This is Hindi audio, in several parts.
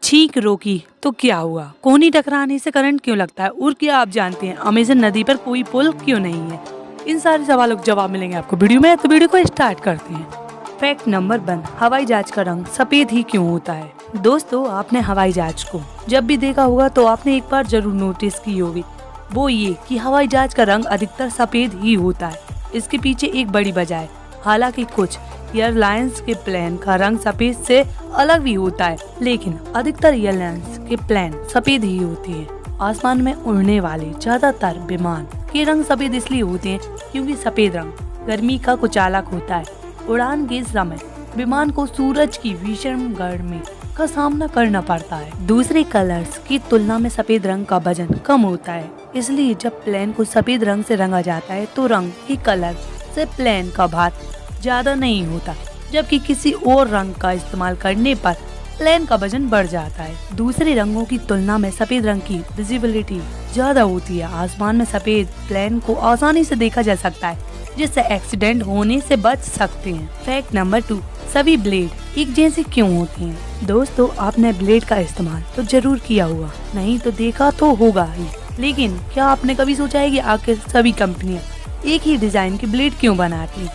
छींक रोकी तो क्या हुआ? कोहनी टकराने से करंट क्यों लगता है? और क्या आप जानते हैं अमेजन नदी पर कोई पुल क्यों नहीं है? इन सारे सवालों के जवाब मिलेंगे आपको वीडियो में, तो वीडियो को स्टार्ट करते हैं। फैक्ट नंबर 1, हवाई जहाज का रंग सफेद ही क्यों होता है? दोस्तों, आपने हवाई जहाज को जब भी देखा होगा तो आपने एक बार जरूर नोटिस की होगी, वो ये कि हवाई जहाज का रंग अधिकतर सफेद ही होता है। इसके पीछे एक बड़ी वजह है। हालांकि कुछ एयरलाइंस के प्लेन का रंग सफेद से अलग भी होता है, लेकिन अधिकतर एयरलाइंस के प्लेन सफेद ही होती है। आसमान में उड़ने वाले ज्यादातर विमान के रंग सफेद इसलिए होते हैं क्योंकि सफेद रंग गर्मी का कुचालक होता है। उड़ान के समय विमान को सूरज की भीषण गर्मी का सामना करना पड़ता है। दूसरे कलर्स की तुलना में सफेद रंग का वजन कम होता है, इसलिए जब प्लेन को सफेद रंग से रंगा जाता है तो रंग के कलर से प्लेन का भार ज्यादा नहीं होता, जबकि किसी और रंग का इस्तेमाल करने पर प्लेन का वजन बढ़ जाता है। दूसरे रंगों की तुलना में सफेद रंग की विजिबिलिटी ज्यादा होती है। आसमान में सफेद प्लेन को आसानी से देखा जा सकता है, जिससे एक्सीडेंट होने से बच सकते हैं। फैक्ट नंबर 2, सभी ब्लेड एक जैसे क्यों होते हैं? दोस्तों, आपने ब्लेड का इस्तेमाल तो जरूर किया होगा, नहीं तो देखा तो होगा ही, लेकिन क्या आपने कभी सोचा है कि आखिर सभी कंपनियां एक ही डिजाइन के ब्लेड क्यों बनाती,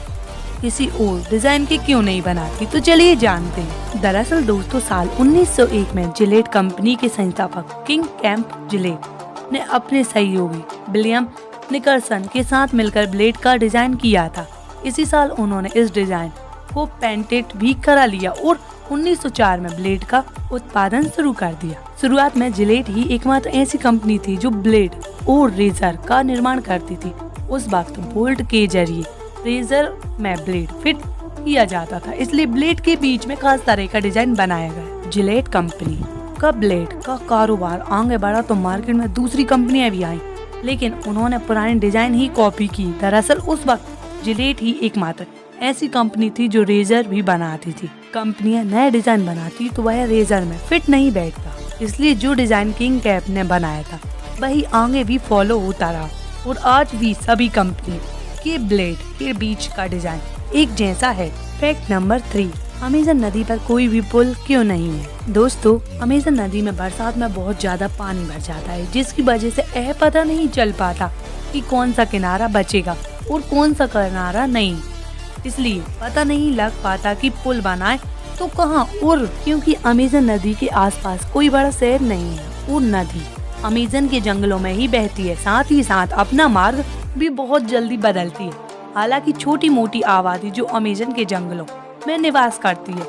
किसी और डिजाइन के क्यों नहीं बनाती? तो चलिए जानते हैं। दरअसल दोस्तों, साल 1901 में जिलेट कंपनी के संस्थापक किंग कैंप जिलेट ने अपने सहयोगी विलियम निकलसन के साथ मिलकर ब्लेड का डिजाइन किया था। इसी साल उन्होंने इस डिजाइन को पेटेंट भी करा लिया और 1904 में ब्लेड का उत्पादन शुरू कर दिया। शुरुआत में जिलेट ही एकमात्र ऐसी कंपनी थी जो ब्लेड और रेजर का निर्माण करती थी। उस वक्त बोल्ट के जरिए रेजर में ब्लेड फिट किया जाता था, इसलिए ब्लेड के बीच में खास तरह का डिजाइन बनाया गया। जिलेट कंपनी का ब्लेड का कारोबार आगे बढ़ा तो मार्केट में दूसरी कंपनियां भी आई, लेकिन उन्होंने पुराने डिजाइन ही कॉपी की। दरअसल उस वक्त जिलेट ही एकमात्र ऐसी कंपनी थी जो रेजर भी बनाती थी। कंपनियां नए डिजाइन बनाती तो वह रेजर में फिट नहीं बैठता, इसलिए जो डिजाइन किंग कैप ने बनाया था वही आगे भी फॉलो होता रहा और आज भी सभी कंपनी के ब्लेड के बीच का डिजाइन एक जैसा है। फैक्ट नंबर 3, अमेजन नदी पर कोई भी पुल क्यों नहीं है? दोस्तों, अमेजन नदी में बरसात में बहुत ज्यादा पानी भर जाता है, जिसकी वजह से यह पता नहीं चल पाता कि कौन सा किनारा बचेगा और कौन सा किनारा नहीं। इसलिए पता नहीं लग पाता कि पुल बनाए तो कहाँ, और क्योंकि अमेजन नदी के आसपास कोई बड़ा शहर नहीं है और नदी अमेजन के जंगलों में ही बहती है, साथ ही साथ अपना मार्ग भी बहुत जल्दी बदलती है। हालांकि छोटी मोटी आबादी जो अमेजन के जंगलों में निवास करती है,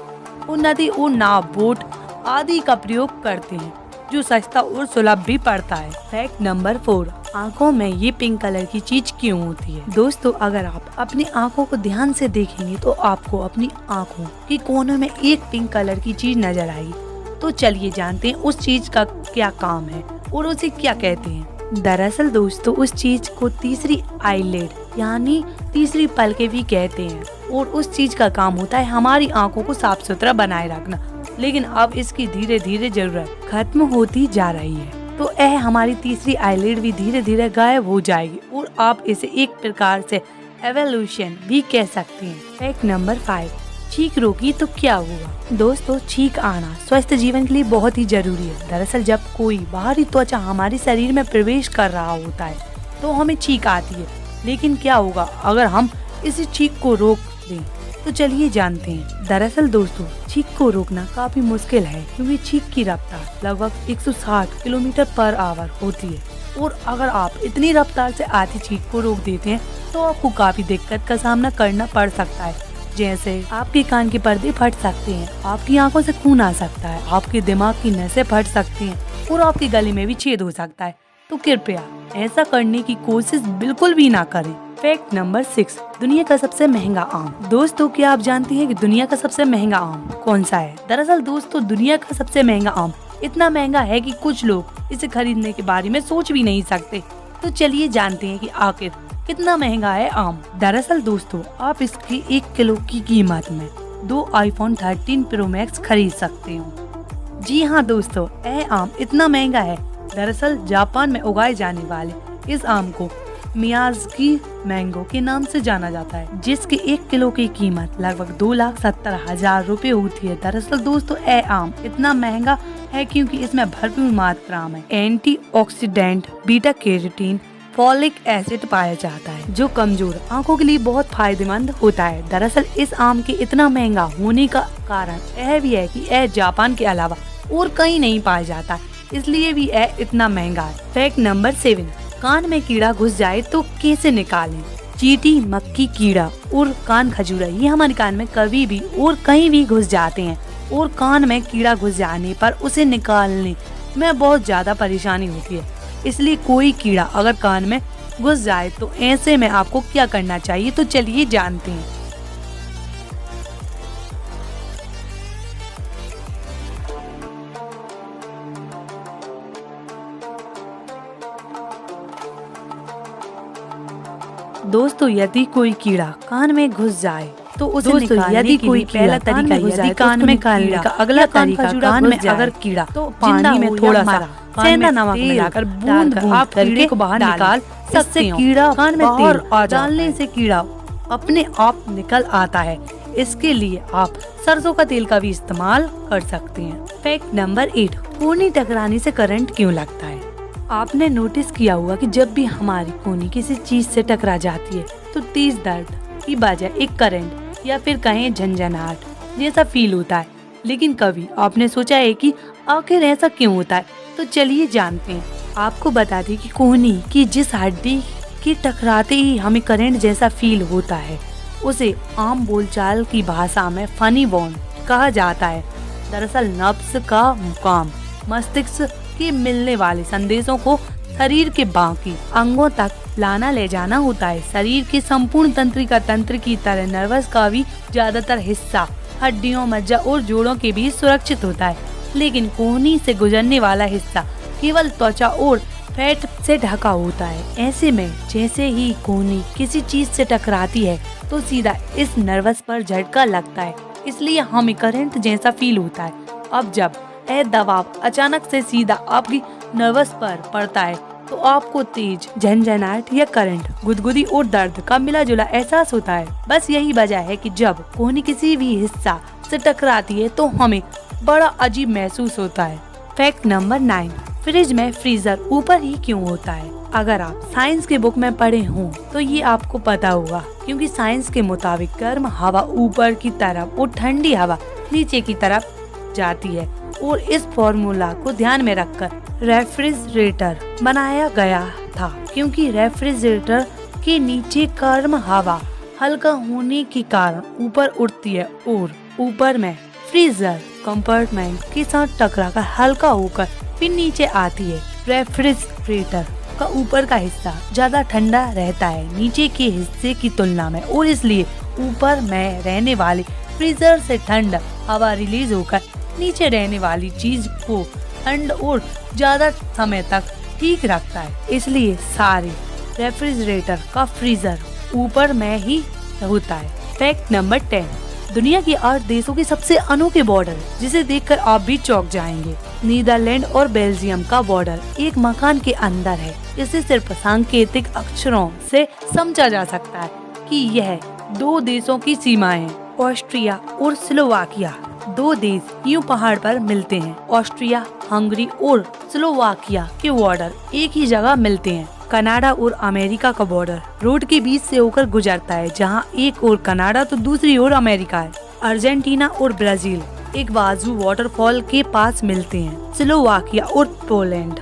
वो नदी और नाव, बोट आदि का प्रयोग करते हैं, जो सस्ता और सुलभ भी पड़ता है। फैक्ट नंबर 4, आँखों में ये पिंक कलर की चीज क्यों होती है? दोस्तों, अगर आप अपनी आँखों को ध्यान से देखेंगे तो आपको अपनी आँखों के कोनों में एक पिंक कलर की चीज नजर आएगी। तो चलिए जानते हैं उस चीज का क्या काम है और उसे क्या कहते हैं। दरअसल दोस्तों, उस चीज को तीसरी आईलिड यानी तीसरी पलकें भी कहते हैं और उस चीज का काम होता है हमारी आंखों को साफ सुथरा बनाए रखना। लेकिन अब इसकी धीरे धीरे जरूरत खत्म होती जा रही है, तो यह हमारी तीसरी आईलिड भी धीरे धीरे गायब हो जाएगी और आप इसे एक प्रकार से एवोल्यूशन भी कह सकते हैं। फैक्ट नंबर 5, छींक रोकी तो क्या हुआ? दोस्तों, छींक आना स्वस्थ जीवन के लिए बहुत ही जरूरी है। दरअसल जब कोई बाहरी त्वचा हमारे शरीर में प्रवेश कर रहा होता है तो हमें छींक आती है, लेकिन क्या होगा अगर हम इस छींक को रोक दें? तो चलिए जानते हैं। दरअसल दोस्तों, छींक को रोकना काफी मुश्किल है क्योंकि छींक की रफ्तार लगभग 160 किलोमीटर पर आवर होती है और अगर आप इतनी रफ्तार से आती छींक को रोक देते हैं तो आपको काफी दिक्कत का सामना करना पड़ सकता है, जैसे आपके कान के पर्दे फट सकते हैं, आपकी आंखों से खून आ सकता है, आपके दिमाग की नसें फट सकती हैं और आपके गले में भी छेद हो सकता है। तो कृपया ऐसा करने की कोशिश बिल्कुल भी ना करें। फैक्ट नंबर 6, दुनिया का सबसे महंगा आम। दोस्तों, क्या आप जानती हैं कि दुनिया का सबसे महंगा आम कौन सा है? दरअसल दोस्तों, दुनिया का सबसे महंगा आम इतना महंगा है कि कुछ लोग इसे खरीदने के बारे में सोच भी नहीं सकते। तो चलिए जानते हैं कि आखिर कितना महंगा है आम। दरअसल दोस्तों, आप इसकी 1 किलो की कीमत में 2 iPhone 13 Pro Max खरीद सकते हो। जी हाँ दोस्तों, यह आम इतना महंगा है। दरअसल जापान में उगाए जाने वाले इस आम को मियाज़की मैंगो के नाम से जाना जाता है, जिसके 1 किलो की कीमत लगभग 2,70,000 रुपए होती है। दरअसल दोस्तों यह आम इतना महंगा है क्योंकि इसमें भरपूर मात्रा में antioxidant, beta carotene, folic acid पाया जाता है, जो कमजोर आंखों के लिए बहुत फायदेमंद होता है। दरअसल इस आम के इतना महंगा होने का कारण यह भी है कि यह जापान के अलावा और कहीं नहीं पाया जाता, इसलिए भी यह इतना महंगा है। फैक्ट नंबर 7, कान में कीड़ा घुस जाए तो कैसे निकालें? चींटी, मक्खी कीड़ा और कान खजूरा ये हमारे कान में कभी भी और कहीं भी घुस जाते हैं और कान में कीड़ा घुस जाने पर उसे निकालने में बहुत ज्यादा परेशानी होती है। इसलिए कोई कीड़ा अगर कान में घुस जाए तो ऐसे में आपको क्या करना चाहिए, तो चलिए जानते हैं। दोस्तों यदि कोई कीड़ा कान में घुस जाए तो उसे निकालने के लिए पहला तरीका यदि कान में निकालने का, अगला तरीका कान में अगर कीड़ा तो पानी में थोड़ा सा सेंधा नमक मिलाकर बूंद आप कीड़े को बाहर निकाल सकते हैं। कीड़ा कान में तेल डालने से कीड़ा अपने आप निकल आता है। इसके लिए आप सरसों का तेल का भी इस्तेमाल कर सकते हैं। फैक्ट नंबर 8, कोहनी टकराने से करंट क्यों लगता है? आपने नोटिस किया होगा कि जब भी हमारी कोहनी किसी चीज से टकरा जाती है तो तेज दर्द की बजाय एक करंट या फिर कहें झंझनाहट जैसा फील होता है। लेकिन कभी आपने सोचा है कि आखिर ऐसा क्यों होता है? तो चलिए जानते हैं। आपको बता दें कि कोहनी की जिस हड्डी की टकराते ही हमें करंट जैसा फील होता है उसे आम बोलचाल की भाषा में फनी बोन कहा जाता है। दरअसल नब्ज का मुकाम मस्तिष्क के मिलने वाले संदेशों को शरीर के बाकी अंगों तक लाना ले जाना होता है। शरीर के संपूर्ण तंत्रिका तंत्र की तरह नर्वस का भी ज्यादातर हिस्सा हड्डियों, मज्जा और जोड़ों के बीच सुरक्षित होता है, लेकिन कोहनी से गुजरने वाला हिस्सा केवल त्वचा और फैट से ढका होता है। ऐसे में जैसे ही कोहनी किसी चीज से टकराती है तो सीधा इस नर्वस पर झटका लगता है, इसलिए हमें करंट जैसा फील होता है। अब जब यह दबाव अचानक से सीधा आपकी नर्वस पर पड़ता है तो आपको तेज झंझनाहट या करंट, गुदगुदी और दर्द का मिला जुला एहसास होता है। बस यही वजह है कि जब कोहनी किसी भी हिस्सा से टकराती है तो हमें बड़ा अजीब महसूस होता है। फैक्ट नंबर 9, फ्रिज में फ्रीजर ऊपर ही क्यों होता है? अगर आप साइंस के बुक में पढ़े हों तो ये आपको पता होगा, क्योंकि साइंस के मुताबिक गर्म हवा ऊपर की तरफ और ठंडी हवा नीचे की तरफ जाती है और इस फॉर्मूला को ध्यान में रखकर रेफ्रिजरेटर बनाया गया था, क्योंकि रेफ्रिजरेटर के नीचे गर्म हवा हल्का होने के कारण ऊपर उठती है और ऊपर में फ्रीजर कंपार्टमेंट के साथ टकराकर हल्का होकर फिर नीचे आती है। रेफ्रिजरेटर का ऊपर का हिस्सा ज्यादा ठंडा रहता है नीचे के हिस्से की तुलना में और इसलिए ऊपर में रहने वाले फ्रीजर से ठंड हवा रिलीज होकर नीचे रहने वाली चीज को ठंड और ज्यादा समय तक ठीक रखता है। इसलिए सारे रेफ्रिजरेटर का फ्रीजर ऊपर में ही होता है। फैक्ट नंबर 10, दुनिया के 8 देशों के सबसे अनोखे बॉर्डर जिसे देखकर आप भी चौंक जाएंगे। नीदरलैंड और बेल्जियम का बॉर्डर एक मकान के अंदर है। इसे सिर्फ सांकेतिक अक्षरों से समझा जा सकता है कि यह 2 देशों की सीमाएं हैं, ऑस्ट्रिया और स्लोवाकिया। 2 देश यूं पहाड़ पर मिलते हैं। ऑस्ट्रिया, हंगरी और स्लोवाकिया के बॉर्डर एक ही जगह मिलते हैं। कनाडा और अमेरिका का बॉर्डर रोड के बीच से होकर गुजरता है, जहां एक ओर कनाडा तो दूसरी ओर अमेरिका है। अर्जेंटीना और ब्राजील एक वाजू वाटरफॉल के पास मिलते हैं। स्लोवाकिया और पोलैंड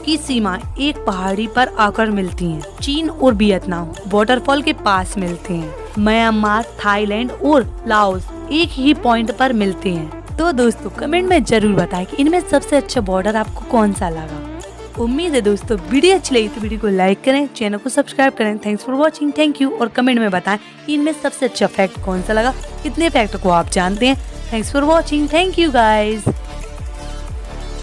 की सीमा एक पहाड़ी पर आकर मिलती हैं। चीन और वियतनाम वाटरफॉल के पास मिलते हैं। म्यांमार, थाईलैंड और लाओस एक ही पॉइंट पर मिलते हैं। तो दोस्तों कमेंट में जरूर बताएं कि इनमें सबसे अच्छा बॉर्डर आपको कौन सा लगा। उम्मीद है दोस्तों वीडियो अच्छी लगी तो वीडियो को लाइक करें, चैनल को सब्सक्राइब करें। Thanks for watching, thank you. और कमेंट में बताएं कि इनमें सबसे अच्छा फैक्ट कौन सा लगा, कितने फैक्ट को आप जानते हैं। Thanks for watching, thank you guys.